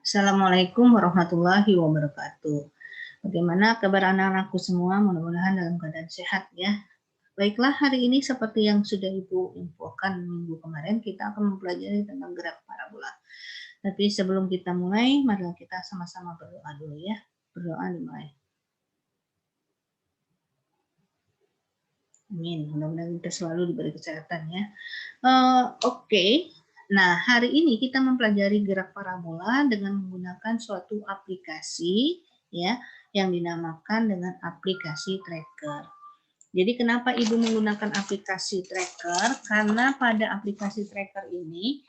Assalamualaikum warahmatullahi wabarakatuh. Bagaimana kabar anak-anakku semua? Mudah-mudahan dalam keadaan sehat ya. Baiklah, hari ini seperti yang sudah Ibu infokan minggu kemarin, kita akan mempelajari tentang gerak parabola. Tapi sebelum kita mulai, mari kita sama-sama berdoa dulu ya. Berdoa dimulai. Amin. Mudah-mudahan kita selalu diberi kesehatan ya. Oke. Nah, hari ini kita mempelajari gerak parabola dengan menggunakan suatu aplikasi ya yang dinamakan dengan aplikasi tracker. Jadi kenapa Ibu menggunakan aplikasi tracker? Karena pada aplikasi tracker ini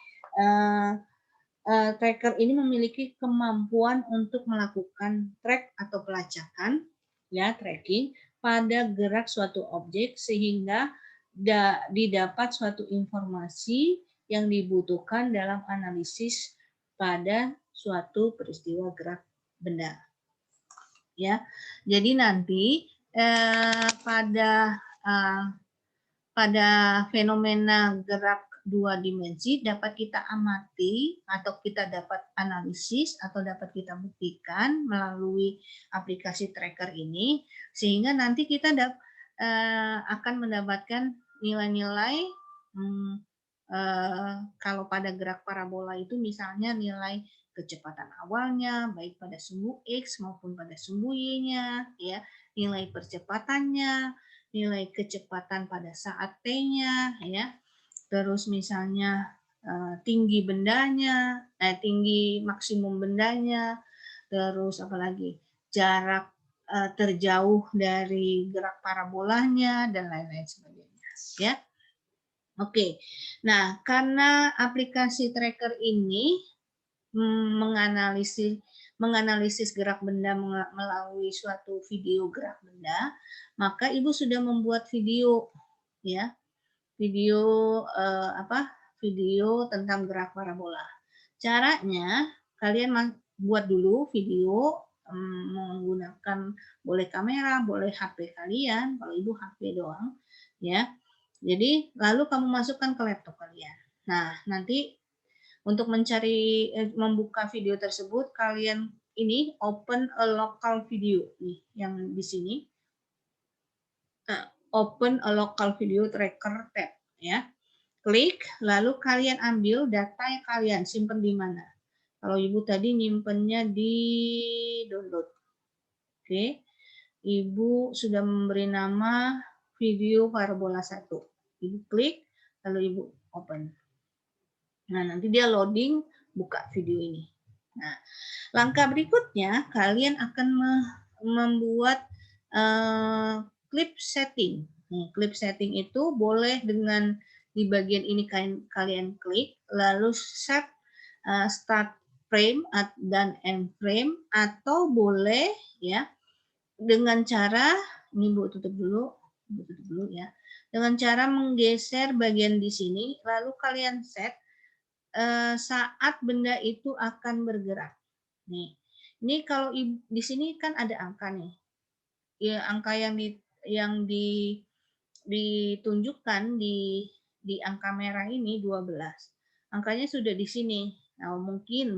tracker ini memiliki kemampuan untuk melakukan track atau pelacakan ya, tracking pada gerak suatu objek sehingga didapat suatu informasi yang dibutuhkan dalam analisis pada suatu peristiwa gerak benda. Ya, jadi nanti pada fenomena gerak dua dimensi dapat kita amati atau kita dapat analisis atau dapat kita buktikan melalui aplikasi tracker ini, sehingga nanti kita akan mendapatkan nilai-nilai kalau pada gerak parabola itu misalnya nilai kecepatan awalnya baik pada sumbu X maupun pada sumbu Y-nya ya, nilai percepatannya, nilai kecepatan pada saat T-nya ya. Terus misalnya tinggi bendanya, tinggi maksimum bendanya, terus apalagi jarak terjauh dari gerak parabolanya dan lain-lain sebagainya ya. Oke. Nah, karena aplikasi tracker ini menganalisis gerak benda melalui suatu video gerak benda, maka Ibu sudah membuat video ya. Video tentang gerak parabola. Caranya kalian buat dulu video menggunakan boleh kamera, boleh HP kalian, kalau Ibu HP doang ya. Jadi lalu kamu masukkan ke laptop kalian. Nah, nanti untuk membuka video tersebut kalian ini open a local video nih yang di sini. Open a local video tracker tab ya. Klik, lalu kalian ambil data yang kalian simpan di mana. Kalau Ibu tadi nyimpennya di download. Oke. Ibu sudah memberi nama video parabola 1. Ibu klik, lalu Ibu open. Nah, nanti dia loading, buka video ini. Nah, langkah berikutnya kalian akan membuat clip setting. Nih, clip setting itu boleh dengan di bagian ini kalian klik, lalu set start frame dan end frame, atau boleh ya dengan cara ini Bu tutup dulu ya. Dengan cara menggeser bagian di sini, lalu kalian set saat benda itu akan bergerak. Nih, ini kalau di sini kan ada angka nih. Ya, angka yang ditunjukkan di angka merah ini 12. Angkanya sudah di sini. Nah, mungkin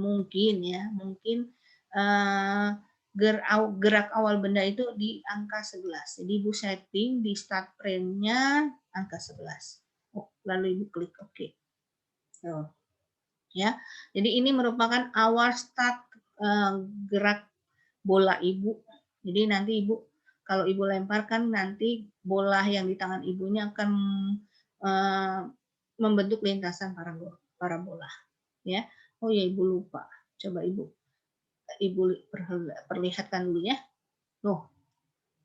gerak awal benda itu di angka 11. Jadi Ibu setting di start frame-nya angka 11. Lalu Ibu klik OK. Ya. Jadi ini merupakan awal start gerak bola Ibu. Jadi nanti Ibu kalau Ibu lemparkan nanti bola yang di tangan Ibunya akan membentuk lintasan parabola. Ya. Oh ya Ibu lupa. Coba Ibu perlihatkan dulu ya. Tuh.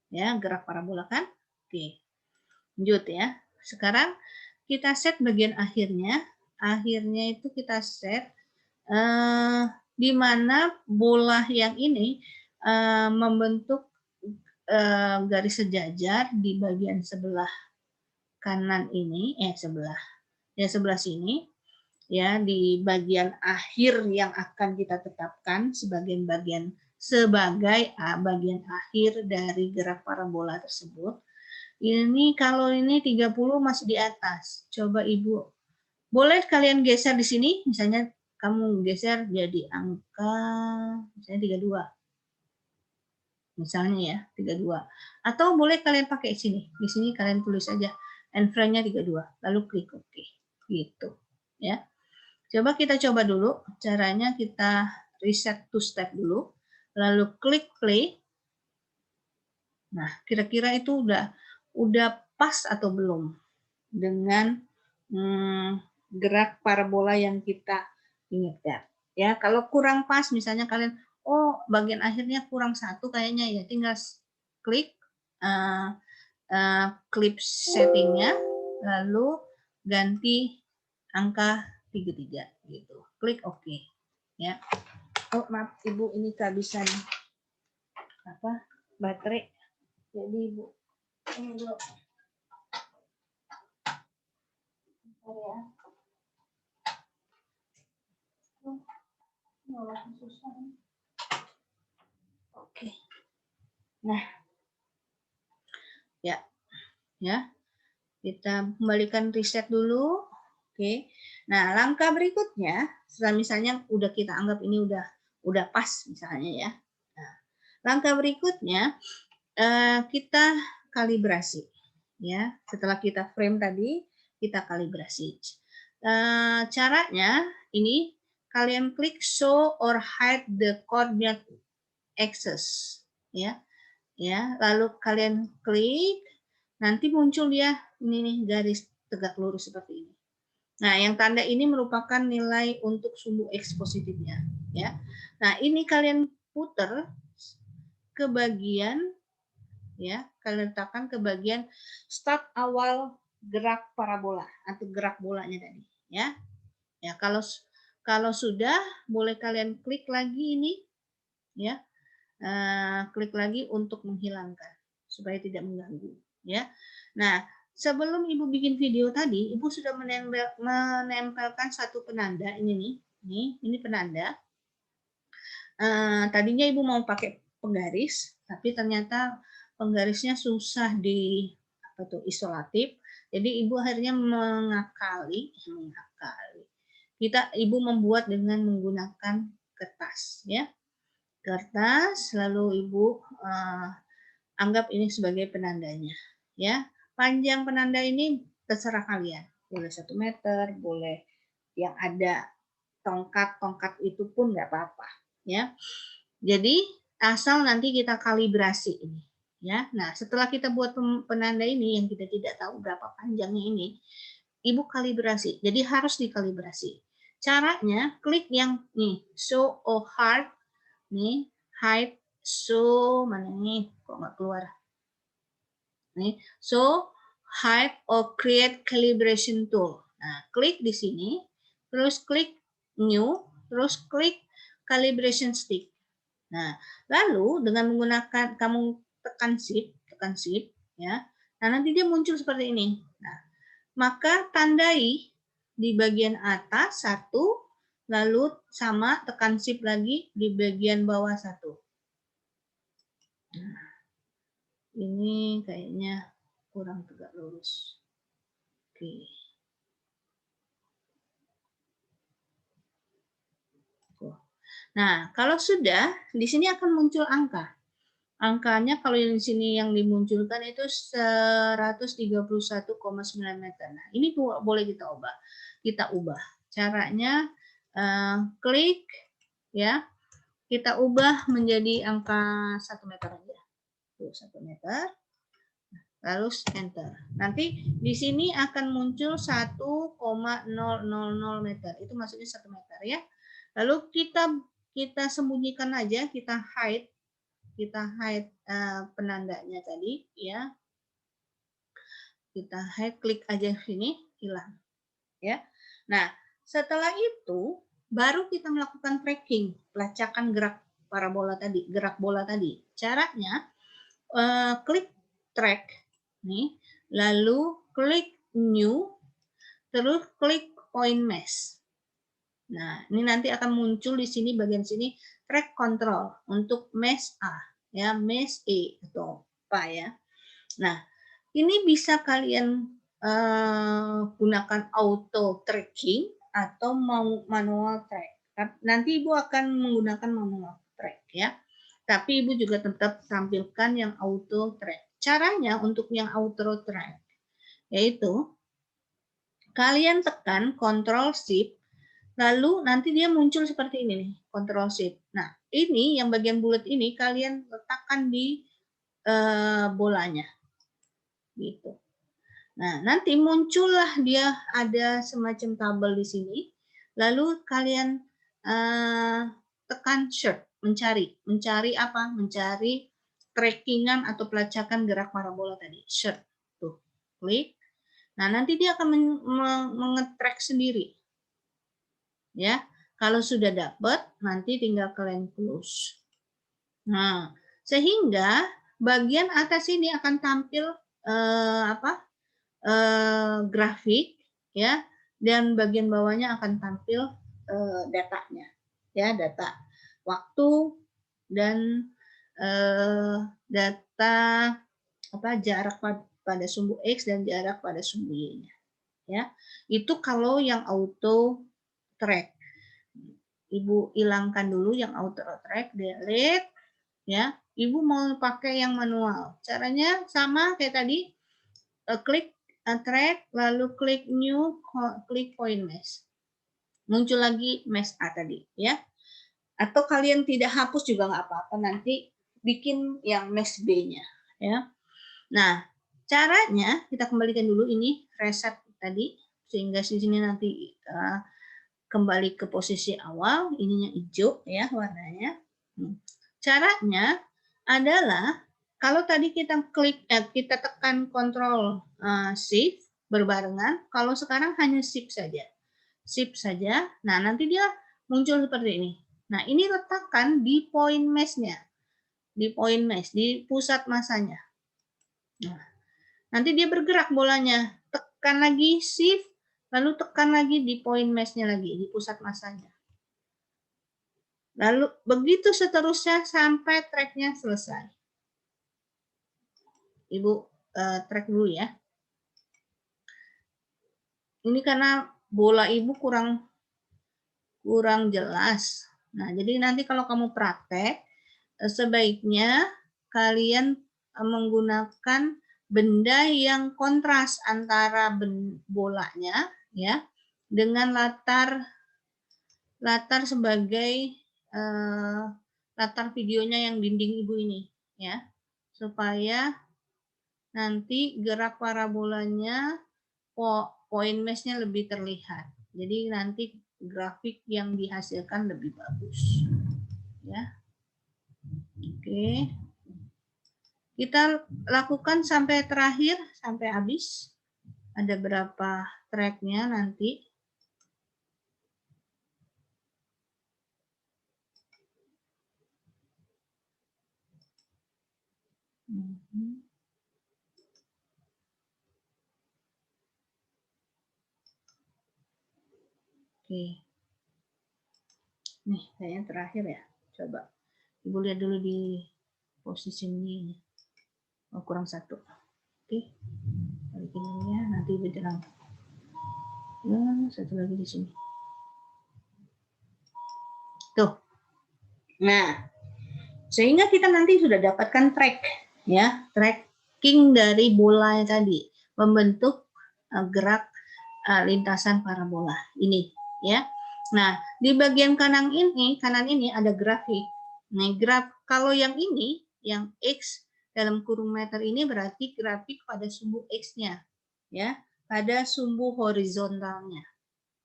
Ya, gerak parabola kan? Oke. Lanjut ya. Sekarang kita set bagian akhirnya. Akhirnya itu kita set di mana bola yang ini membentuk garis sejajar di bagian sebelah kanan ini, sebelah sini, ya di bagian akhir yang akan kita tetapkan sebagai bagian akhir dari gerak parabola tersebut. Ini kalau ini 30 masih di atas. Coba Ibu boleh kalian geser di sini, misalnya kamu geser jadi angka misalnya 32. Misalnya ya, 32. Atau boleh kalian pakai sini. Di sini kalian tulis aja and frame-nya 32, lalu klik OK. Gitu. Ya. Coba kita coba dulu caranya, kita reset to step dulu, lalu klik play. Nah, kira-kira itu udah pas atau belum dengan gerak parabola yang kita inginkan. Ya, kalau kurang pas, misalnya kalian, oh bagian akhirnya kurang satu kayaknya ya, tinggal klik clip settingnya, lalu ganti angka 33 gitu. Klik OK. Ya. Oh maaf Ibu, ini kehabisan baterai. Jadi Ibu ini dulu. Ya. Oke. Nah, ya, kita kembalikan reset dulu. Oke. Nah, langkah berikutnya, setelah misalnya udah kita anggap ini udah pas misalnya ya. Nah, langkah berikutnya kita kalibrasi. Ya, setelah kita frame tadi, kita kalibrasi. Caranya ini kalian klik show or hide the coordinate axis, ya, lalu kalian klik, nanti muncul dia ini nih garis tegak lurus seperti ini. Nah, yang tanda ini merupakan nilai untuk sumbu X positifnya, ya. Nah, ini kalian putar ke bagian, ya, kalian letakkan ke bagian start awal gerak parabola atau gerak bolanya tadi, ya. Ya, kalau sudah, boleh kalian klik lagi ini, ya. Klik lagi untuk menghilangkan supaya tidak mengganggu, ya. Nah, sebelum Ibu bikin video tadi, Ibu sudah menempelkan satu penanda ini nih, ini penanda. Tadinya Ibu mau pakai penggaris, tapi ternyata penggarisnya susah isolatif. Jadi Ibu akhirnya mengakali. Ibu membuat dengan menggunakan kertas, ya. Kertas, lalu Ibu anggap ini sebagai penandanya, ya. Panjang penanda ini terserah kalian, boleh 1 meter, boleh yang ada tongkat itu pun nggak apa-apa, ya. Jadi asal nanti kita kalibrasi ini, ya. Nah, setelah kita buat penanda ini yang kita tidak tahu berapa panjangnya ini, Ibu kalibrasi. Jadi harus dikalibrasi. Caranya klik yang nih show or hide nih, hide, show, mana nih, kok nggak keluar. Nih, show, hide, or create calibration tool. Nah, klik di sini, terus klik new, terus klik calibration stick. Nah, lalu dengan menggunakan kamu tekan shift, ya. Nah, nanti dia muncul seperti ini. Nah, maka tandai di bagian atas 1, lalu sama tekan shift lagi di bagian bawah 1. Nah, ini kayaknya kurang tegak lurus. Oke. Nah, kalau sudah, di sini akan muncul angka. Angkanya kalau di sini yang dimunculkan itu 131,9 meter. Nah, ini boleh kita ubah. Caranya klik, ya, kita ubah menjadi angka 1 meter aja. Tuh, 1 meter. Lalu enter. Nanti di sini akan muncul 1,000 meter. Itu maksudnya 1 meter, ya. Lalu kita sembunyikan aja, kita hide penandanya tadi, ya. Kita hide, klik aja sini, hilang, ya. Nah, setelah itu baru kita melakukan tracking, pelacakan gerak parabola tadi, gerak bola tadi. Caranya klik track nih, lalu klik new, terus klik point mesh. Nah, ini nanti akan muncul di sini bagian sini track control untuk mesh A, ya, mesh E atau apa, ya. Nah, ini bisa kalian gunakan auto tracking atau mau manual track. Nanti Ibu akan menggunakan manual track ya. Tapi Ibu juga tetap tampilkan yang auto track. Caranya untuk yang auto track yaitu kalian tekan Ctrl Shift, lalu nanti dia muncul seperti ini nih, Ctrl Shift. Nah, ini yang bagian bulat ini kalian letakkan di bolanya, gitu. Nah, nanti muncullah dia ada semacam tabel di sini. Lalu kalian tekan Search, mencari apa? Mencari trackingan atau pelacakan gerak parabola tadi. Search, tuh, klik. Nah, nanti dia akan mengetrack sendiri. Ya, kalau sudah dapat, nanti tinggal kalian close. Nah, sehingga bagian atas ini akan tampil grafik ya, dan bagian bawahnya akan tampil datanya ya, data waktu dan data jarak pada sumbu X dan jarak pada sumbu Y-nya ya. Itu kalau yang auto track. Ibu hilangkan dulu yang auto track, delete ya. Ibu mau pakai yang manual. Caranya sama kayak tadi, klik track, lalu klik new, klik point mesh. Muncul lagi mesh A tadi ya. Atau kalian tidak hapus juga nggak apa-apa, nanti bikin yang mesh B-nya ya. Nah, caranya kita kembalikan dulu ini reset tadi sehingga di sini nanti kembali ke posisi awal, ininya hijau ya warnanya. Caranya adalah kalau tadi kita klik, kita tekan Ctrl Shift berbarengan, kalau sekarang hanya Shift saja. Shift saja. Nah, nanti dia muncul seperti ini. Nah, ini letakkan di point mesh-nya. Di point mesh, di pusat masanya. Nah, nanti dia bergerak bolanya. Tekan lagi Shift, lalu tekan lagi di point mesh-nya lagi, di pusat masanya. Lalu begitu seterusnya sampai track-nya selesai. Ibu track dulu ya. Ini karena bola Ibu kurang jelas. Nah, jadi nanti kalau kamu praktek, sebaiknya kalian menggunakan benda yang kontras antara bolanya ya dengan latar sebagai latar videonya yang dinding Ibu ini ya, supaya nanti gerak parabolanya, point mesh-nya lebih terlihat. Jadi nanti grafik yang dihasilkan lebih bagus. Ya. Oke. Kita lakukan sampai terakhir, sampai habis. Ada berapa track-nya nanti. Oke. Nih, kayaknya terakhir ya. Coba. Ibu lihat dulu di posisi ini. Oh, kurang satu. Oke. Balikin ya, nanti Ibu jalan. Ya, satu lagi di sini. Tuh. Nah, sehingga kita nanti sudah dapatkan track ya, tracking dari bola tadi, membentuk gerak lintasan parabola ini ya. Nah, di bagian kanan ini ada grafik. Nah, kalau yang ini, yang X dalam kurung meter ini berarti grafik pada sumbu X-nya ya, pada sumbu horizontalnya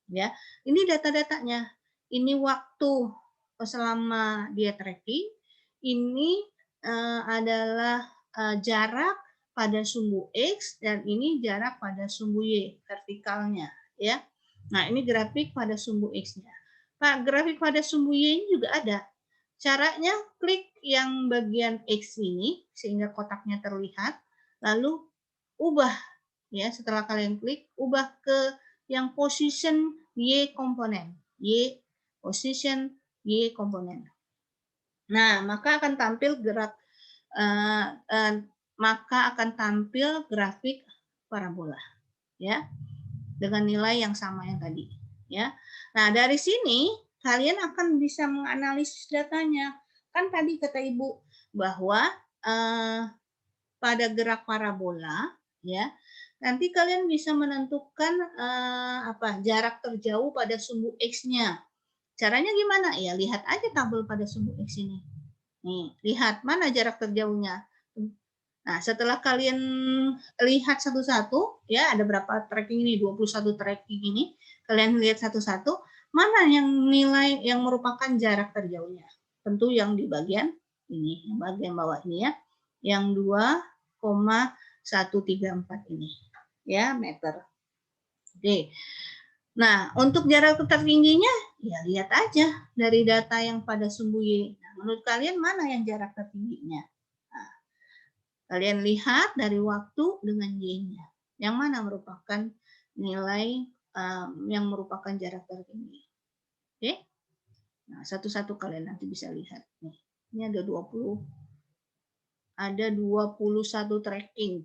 ya. Ini data-datanya. Ini waktu selama dia tracking, ini adalah jarak pada sumbu X dan ini jarak pada sumbu Y vertikalnya ya. Nah, ini grafik pada sumbu X-nya. Pak, grafik pada sumbu Y ini juga ada. Caranya klik yang bagian X ini sehingga kotaknya terlihat, lalu ubah ya, setelah kalian klik ubah ke yang position Y komponen. Y position Y komponen. Nah, maka akan tampil grafik parabola ya, dengan nilai yang sama yang tadi ya. Nah, dari sini kalian akan bisa menganalisis datanya. Kan tadi kata Ibu bahwa pada gerak parabola, ya, nanti kalian bisa menentukan jarak terjauh pada sumbu X-nya. Caranya gimana? Ya, lihat aja tabel pada sumbu X ini. Nih, lihat mana jarak terjauhnya. Nah, setelah kalian lihat satu-satu, ya ada berapa tracking ini, 21 tracking ini, kalian lihat satu-satu, mana yang nilai yang merupakan jarak terjauhnya. Tentu yang di bagian ini, bagian bawah ini ya, yang 2,134 ini, ya meter. Oke. Nah, untuk jarak tertingginya, ya lihat aja dari data yang pada sumbu Y. Nah, menurut kalian mana yang jarak tertingginya? Nah, kalian lihat dari waktu dengan Y-nya. Yang mana merupakan nilai yang merupakan jarak tertinggi. Oke? Nah, satu-satu kalian nanti bisa lihat. Nih, ini ada 21 tracking.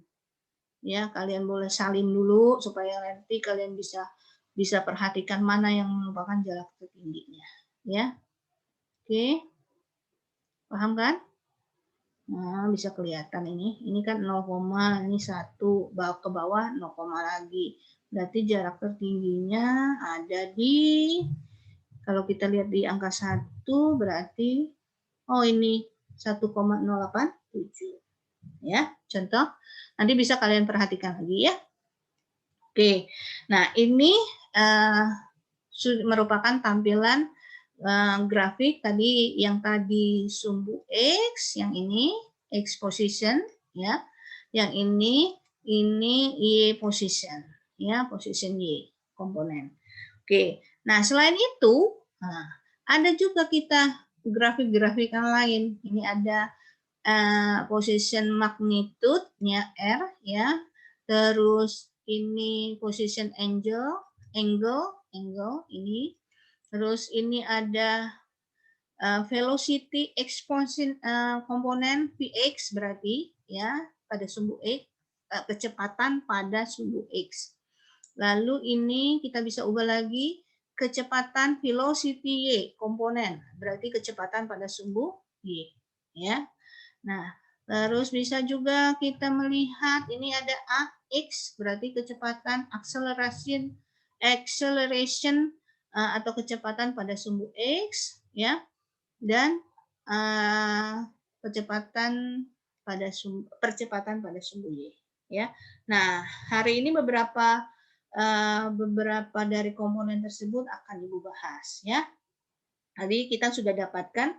Ya, kalian boleh salin dulu supaya nanti kalian bisa perhatikan mana yang merupakan jarak tertingginya. Ya. Oke. Paham kan? Nah, bisa kelihatan ini. Ini kan 0, ini 1, ke bawah 0, lagi. Berarti jarak tertingginya ada di, kalau kita lihat di angka 1 berarti, ini 1,087. Ya, contoh. Nanti bisa kalian perhatikan lagi ya. Oke, nah ini merupakan tampilan grafik tadi yang tadi sumbu X, yang ini X position, ya, yang ini Y position, ya, position Y komponen. Oke, nah selain itu, ada juga kita grafik-grafik yang lain. Ini ada position magnitude-nya R, ya, terus ini position angle ini, terus ini ada velocity expansion komponen Vx berarti ya pada sumbu X, kecepatan pada sumbu X. Lalu ini kita bisa ubah lagi kecepatan velocity Y komponen berarti kecepatan pada sumbu Y, ya. Nah, terus bisa juga kita melihat ini ada AX berarti kecepatan acceleration atau kecepatan pada sumbu X, ya, dan percepatan pada sumbu Y, ya. Nah, hari ini beberapa dari komponen tersebut akan Ibu bahas, ya. Tadi kita sudah dapatkan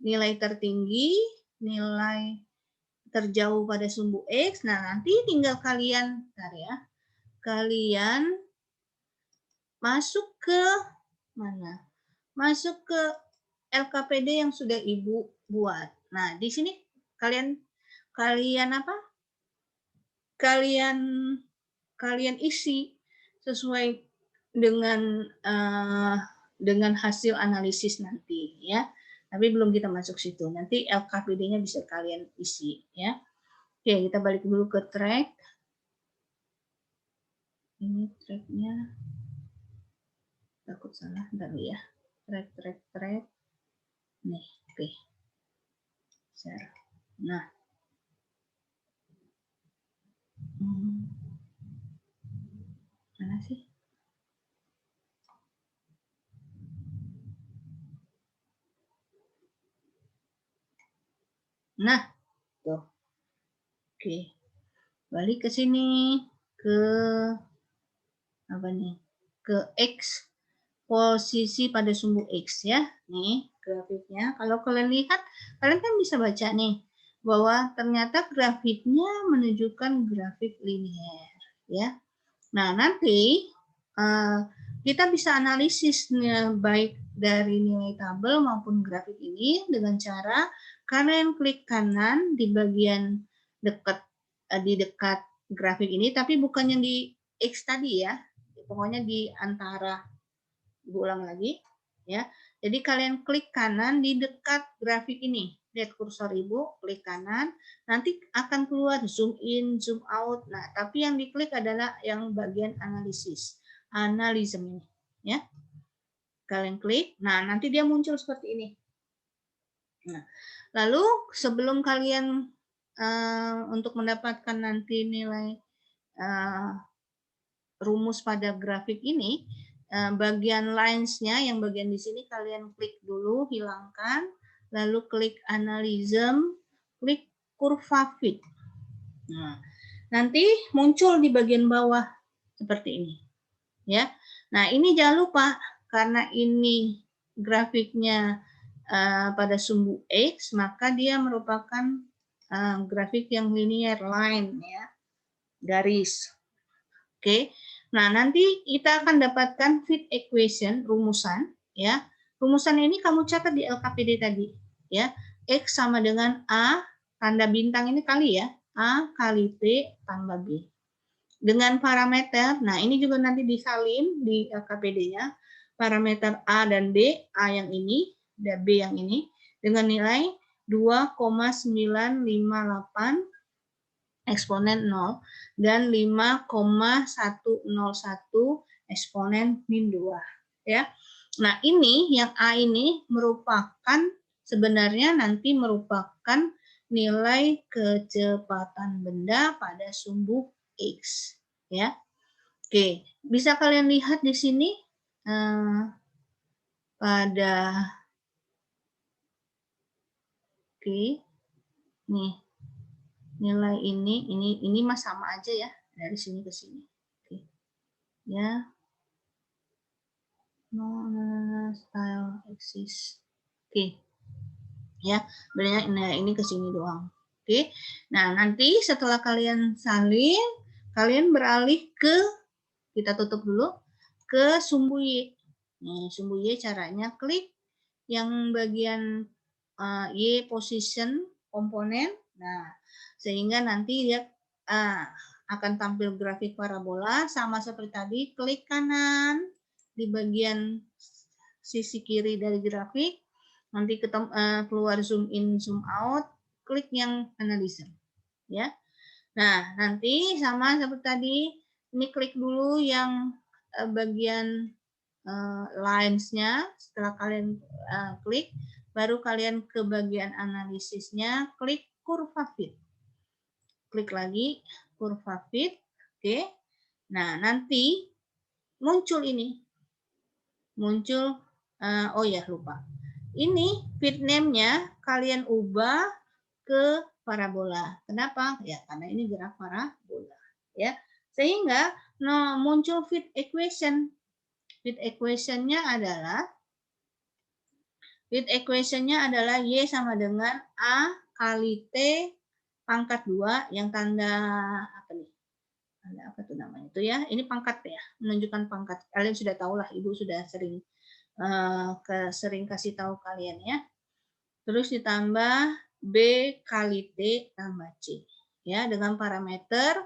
nilai tertinggi, nilai terjauh pada sumbu X. Nah, nanti tinggal kalian masuk ke mana? Masuk ke LKPD yang sudah Ibu buat. Nah, di sini kalian isi sesuai dengan hasil analisis nanti, ya. Tapi belum kita masuk situ. Nanti LKPD-nya bisa kalian isi, ya. Oke, kita balik dulu ke track. Ini tracknya takut salah, bentar ya. Track. Nih, oke. Share. Nah. Mana sih? Nah, tuh. Oke. Balik ke sini ke apa nih? Ke X, posisi pada sumbu X, ya. Nih grafiknya. Kalau kalian lihat, kalian kan bisa baca nih bahwa ternyata grafiknya menunjukkan grafik linier, ya. Nah, nanti kita bisa analisis baik dari nilai tabel maupun grafik ini dengan cara kalian klik kanan di bagian dekat grafik ini, tapi bukan yang di X tadi ya, pokoknya di antara. Ibu ulang lagi, ya. Jadi kalian klik kanan di dekat grafik ini. Lihat kursor Ibu, klik kanan, nanti akan keluar zoom in, zoom out. Nah, tapi yang diklik adalah yang bagian analisis, analism ini, ya. Kalian klik, nah nanti dia muncul seperti ini. Nah, lalu sebelum kalian untuk mendapatkan nanti nilai rumus pada grafik ini, bagian lines-nya yang bagian di sini kalian klik dulu, hilangkan, lalu klik analysis, klik kurva fit. Nah, nanti muncul di bagian bawah seperti ini, ya. Nah, ini jangan lupa karena ini grafiknya pada sumbu X, maka dia merupakan grafik yang linear line, ya, garis. Oke. Nah, nanti kita akan dapatkan fit equation, rumusan, ya. Rumusan ini kamu catat di LKPD tadi, ya. X sama dengan A, tanda bintang ini kali ya, A kali T tambah B. Dengan parameter, nah ini juga nanti disalin di LKPD-nya, parameter A dan B, A yang ini, dan B yang ini, dengan nilai 2,958 eksponen 0 dan 5,101 eksponen min 2, ya. Nah, ini yang A ini merupakan sebenarnya nanti merupakan nilai kecepatan benda pada sumbu X, ya. Oke, bisa kalian lihat di sini pada nih nilai ini mah sama aja ya dari sini ke sini. Oke. Ya. Style axis. Oke. Ya, sebenarnya ini ke sini doang. Oke. Nah, nanti setelah kalian salin, kalian beralih ke, kita tutup dulu, ke sumbu Y. Nih, sumbu Y caranya klik yang bagian Y position komponen. Nah, sehingga nanti dia akan tampil grafik parabola sama seperti tadi, klik kanan di bagian sisi kiri dari grafik, nanti keluar zoom in zoom out, klik yang analysis, ya. Nah, nanti sama seperti tadi, ini klik dulu yang bagian lines-nya. Setelah kalian klik, baru kalian ke bagian analisisnya, klik kurva fit. Klik lagi kurva fit. Oke. Nah, nanti muncul ini. Muncul, oh ya lupa. Ini fit name-nya kalian ubah ke parabola. Kenapa? Ya, karena ini gerak parabola. Ya. Sehingga muncul fit equation. Fit equation-nya adalah Y sama dengan A kali T pangkat 2 yang tanda apa nih? Tanda apa tuh namanya itu ya? Ini pangkat ya, menunjukkan pangkat. Kalian sudah tahu lah, Ibu sudah sering kasih tahu kalian ya. Terus ditambah B kali T tambah C. Ya, dengan parameter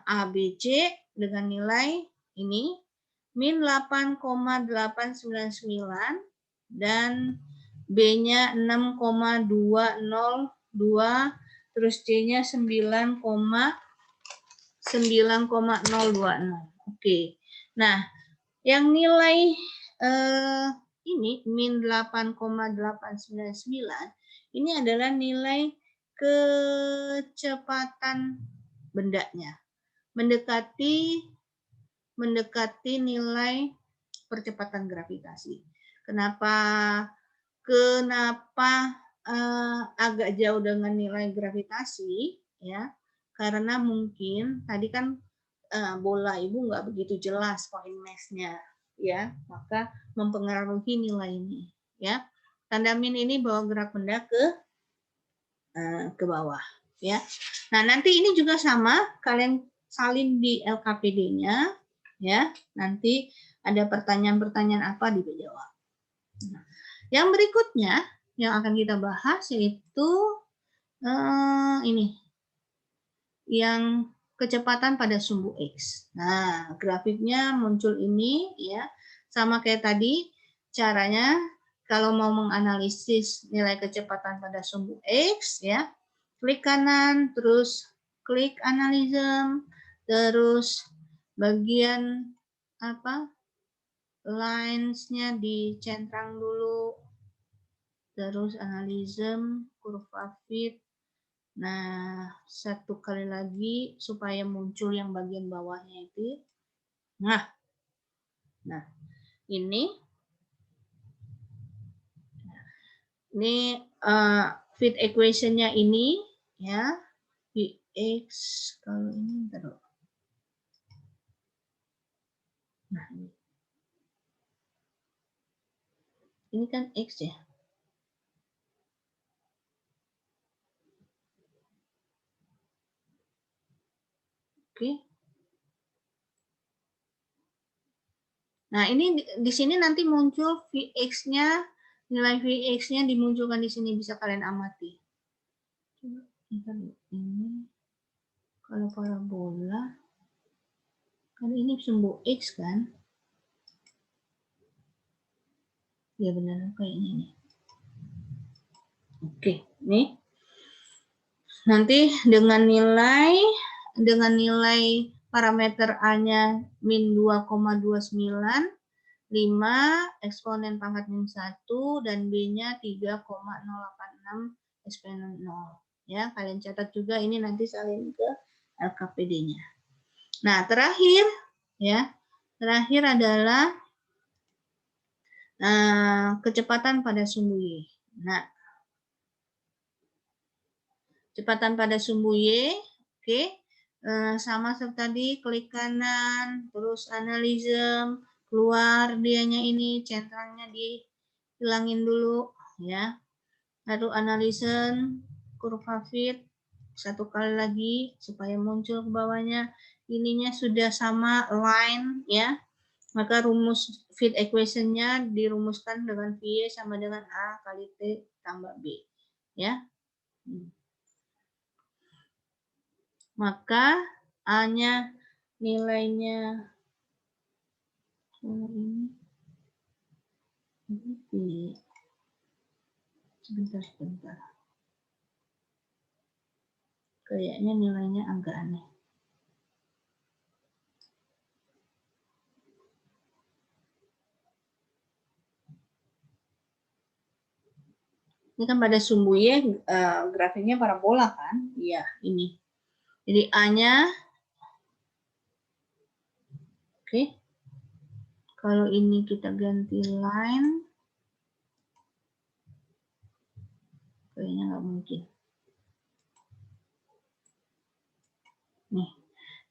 ABC dengan nilai ini min 8,899 dan B-nya 6,202, terus C-nya 9,026. Oke. Nah, yang nilai ini min 8,899 ini adalah nilai kecepatan bendanya. Mendekati nilai percepatan gravitasi. Kenapa agak jauh dengan nilai gravitasi ya? Karena mungkin tadi kan bola Ibu nggak begitu jelas point mass-nya ya, maka mempengaruhi nilai ini ya. Tanda min ini bawa gerak benda ke bawah ya. Nah, nanti ini juga sama, kalian salin di LKPD-nya ya. Nanti ada pertanyaan-pertanyaan apa dijawab. Nah, yang berikutnya yang akan kita bahas yaitu ini yang kecepatan pada sumbu X. Nah, grafiknya muncul ini ya. Sama kayak tadi, caranya kalau mau menganalisis nilai kecepatan pada sumbu X ya, klik kanan, terus klik analysis, terus bagian apa? lines-nya dicentrang dulu, terus analism, kurva fit. Nah, satu kali lagi supaya muncul yang bagian bawahnya itu. Nah, ini fit equation-nya ini ya, Vx kalau ini terus. Nah, ini kan X ya. Oke. Nah, ini di sini nanti muncul Vx-nya, nilai Vx-nya dimunculkan di sini, bisa kalian amati. Coba ini kalau parabola kan ini sumbu X kan? Ya benar kayaknya ini. Oke, nih. Nanti dengan nilai parameter A-nya min 2,29, 5 eksponen pangkat min 1 dan B-nya 3,086 eksponen 0. Ya, kalian catat juga ini nanti salin ke LKPD-nya. Nah, terakhir adalah kecepatan pada sumbu Y. Nah, kecepatan pada sumbu Y, oke. Sama seperti tadi, klik kanan, terus analism, keluar dianya ini, centrangnya dihilangin dulu, ya. Lalu analism, kurva fit, satu kali lagi supaya muncul ke bawahnya. Ininya sudah sama line, ya. Maka rumus fit equation-nya dirumuskan dengan V sama dengan A kali T tambah B, ya. Maka A-nya nilainya ini sebentar. Kayaknya nilainya agak aneh. Ini kan pada sumbu Y grafiknya parabola kan? Iya, ini. Jadi A-nya oke. Kalau ini kita ganti line, kayaknya nggak mungkin.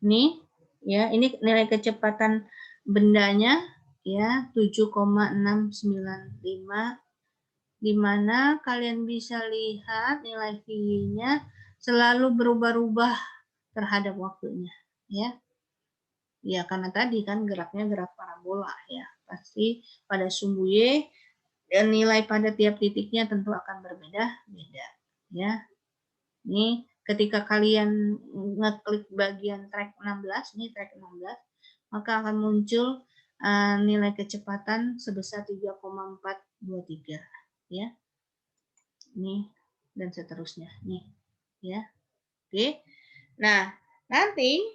Nih, ya, ini nilai kecepatan bendanya ya 7,695, di mana kalian bisa lihat nilai V-nya selalu berubah-ubah terhadap waktunya, ya. Ya, karena tadi kan geraknya gerak parabola ya. Pasti pada sumbu Y dan nilai pada tiap titiknya tentu akan berbeda-beda, ya. Ini ketika kalian ngeklik bagian track 16, ini track 16, maka akan muncul nilai kecepatan sebesar 3,423, ya. Nih dan seterusnya, nih, ya. Oke. Nah, nanti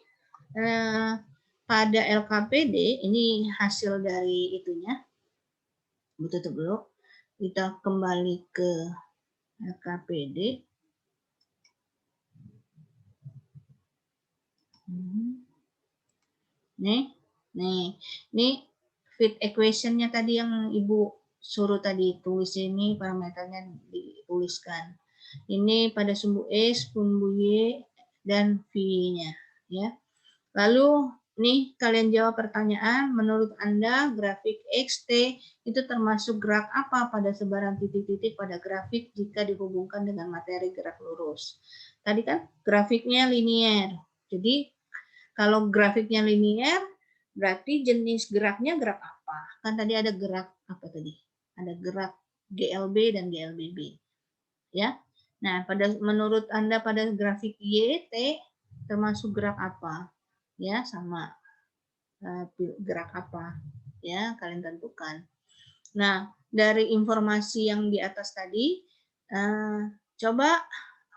pada LKPD ini hasil dari itunya. Tutup dulu. Kita kembali ke LKPD. Nih fit equation-nya tadi yang Ibu suruh tadi tulis, ini parameternya dituliskan. Ini pada sumbu X, sumbu Y, dan V-nya, ya. Lalu nih kalian jawab pertanyaan, menurut Anda grafik XT itu termasuk gerak apa pada sebaran titik-titik pada grafik jika dihubungkan dengan materi gerak lurus? Tadi kan grafiknya linier. Jadi kalau grafiknya linier, berarti jenis geraknya gerak apa? Kan tadi ada gerak apa tadi? Ada gerak GLB dan GLBB. Ya. Nah, menurut Anda pada grafik YT termasuk gerak apa? Ya, sama gerak apa? Ya, kalian tentukan. Nah, dari informasi yang di atas tadi, coba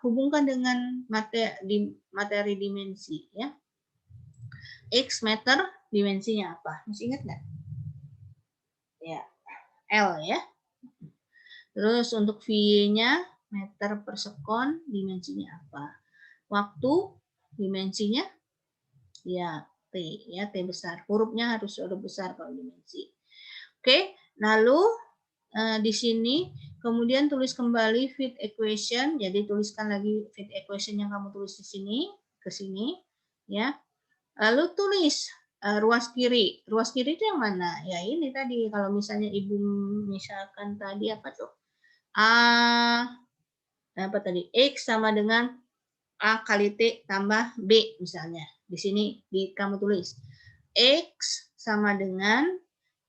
hubungkan dengan materi dimensi, ya. X meter, dimensinya apa? Masih ingat nggak? L ya. Terus untuk V-nya meter per sekon, dimensinya apa? Waktu, dimensinya ya T ya, T besar. Hurufnya harus huruf besar kalau dimensi. Oke, lalu di sini kemudian tulis kembali fit equation. Jadi tuliskan lagi fit equation yang kamu tulis di sini ke sini ya. Lalu tulis ruas kiri. Ruas kiri itu yang mana? Ya ini tadi kalau misalnya Ibu misalkan tadi apa tuh? Apa tadi? X sama dengan A kali T tambah B misalnya. Di sini kamu tulis X sama dengan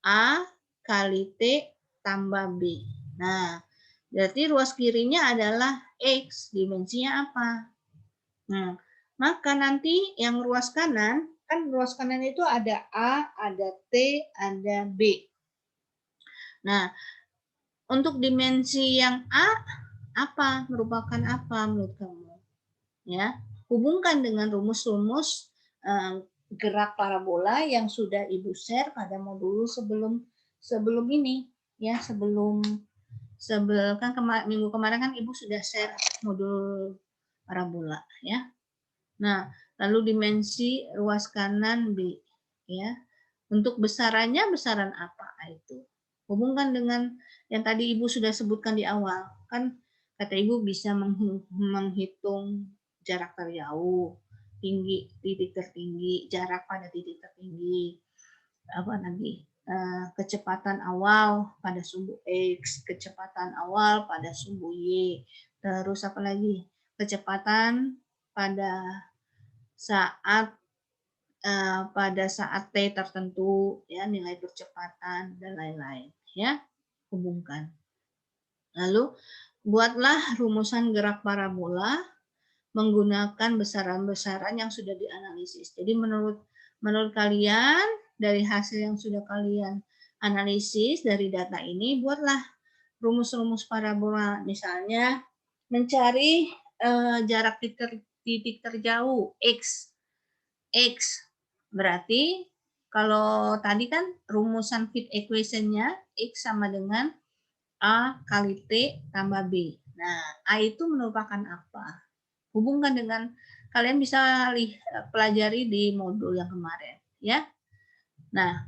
A kali T tambah B. Nah, berarti ruas kirinya adalah X, dimensinya apa? Nah, maka nanti yang ruas kanan, kan ruas kanan itu ada A, ada T, ada B. Nah, untuk dimensi yang A, apa? Merupakan apa menurut kamu? Ya, hubungkan dengan rumus-rumus gerak parabola yang sudah Ibu share pada modul sebelum ini ya, sebelum kan minggu kemarin kan Ibu sudah share modul parabola ya. Nah, lalu dimensi ruas kanan B ya. Untuk besarannya besaran apa itu? Hubungkan dengan yang tadi Ibu sudah sebutkan di awal. Kan kata Ibu bisa menghitung jarak terjauh, tinggi titik tertinggi, jarak pada titik tertinggi, apa lagi? Kecepatan awal pada sumbu X, kecepatan awal pada sumbu Y, terus apa lagi? Kecepatan pada saat T tertentu ya, nilai percepatan dan lain-lain ya, hubungkan. Lalu buatlah rumusan gerak parabola menggunakan besaran-besaran yang sudah dianalisis. Jadi menurut kalian dari hasil yang sudah kalian analisis dari data ini, buatlah rumus-rumus parabola. Misalnya mencari jarak titik terjauh X. Berarti kalau tadi kan rumusan fit equation-nya X sama dengan A kali T tambah B. Nah, A itu merupakan apa? Hubungkan dengan, kalian bisa pelajari di modul yang kemarin. Ya. Nah,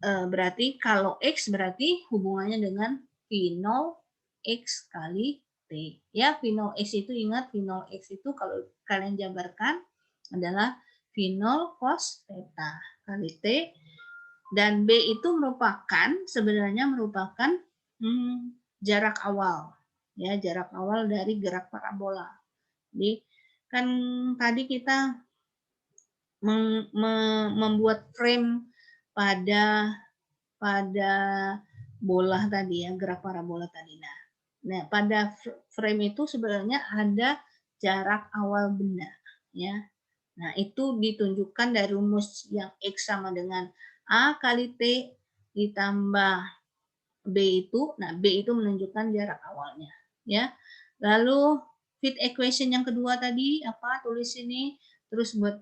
berarti kalau X berarti hubungannya dengan V0 X kali T. Ya, V0 X itu ingat, V0 X itu kalau kalian jabarkan adalah V0 cos theta kali T, dan B itu sebenarnya merupakan jarak awal ya, jarak awal dari gerak parabola. Jadi kan tadi kita membuat frame pada bola tadi ya, gerak parabola tadi. Nah, pada frame itu sebenarnya ada jarak awal benda ya. Nah, itu ditunjukkan dari rumus yang X sama dengan A kali T ditambah B itu. Nah, B itu menunjukkan jarak awalnya. Ya. Lalu fit equation yang kedua tadi apa? Tulis ini, terus buat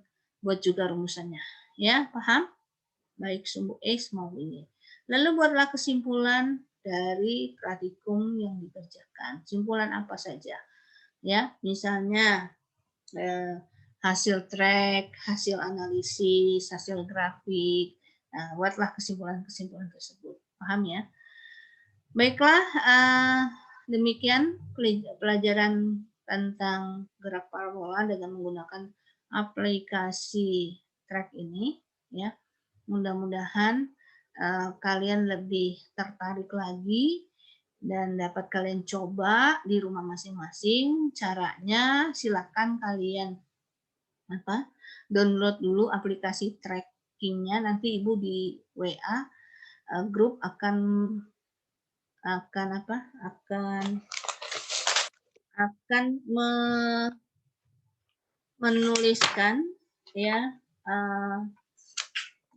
juga rumusannya. Ya, paham? Baik sumbu X maupun Y. Lalu buatlah kesimpulan dari praktikum yang dikerjakan. Kesimpulan apa saja? Ya, misalnya hasil track, hasil analisis, hasil grafik. Nah, buatlah kesimpulan-kesimpulan tersebut. Paham ya? Baiklah, demikian pelajaran tentang gerak parabola dengan menggunakan aplikasi track ini. Ya, mudah-mudahan kalian lebih tertarik lagi dan dapat kalian coba di rumah masing-masing. Caranya silakan kalian download dulu aplikasi trackingnya, nanti Ibu di WA grup akan menuliskan ya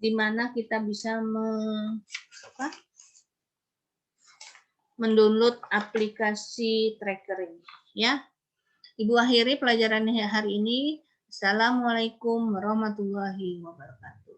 di mana kita bisa mendownload aplikasi tracker ini ya. Ibu akhiri pelajaran hari ini. Assalamualaikum warahmatullahi wabarakatuh.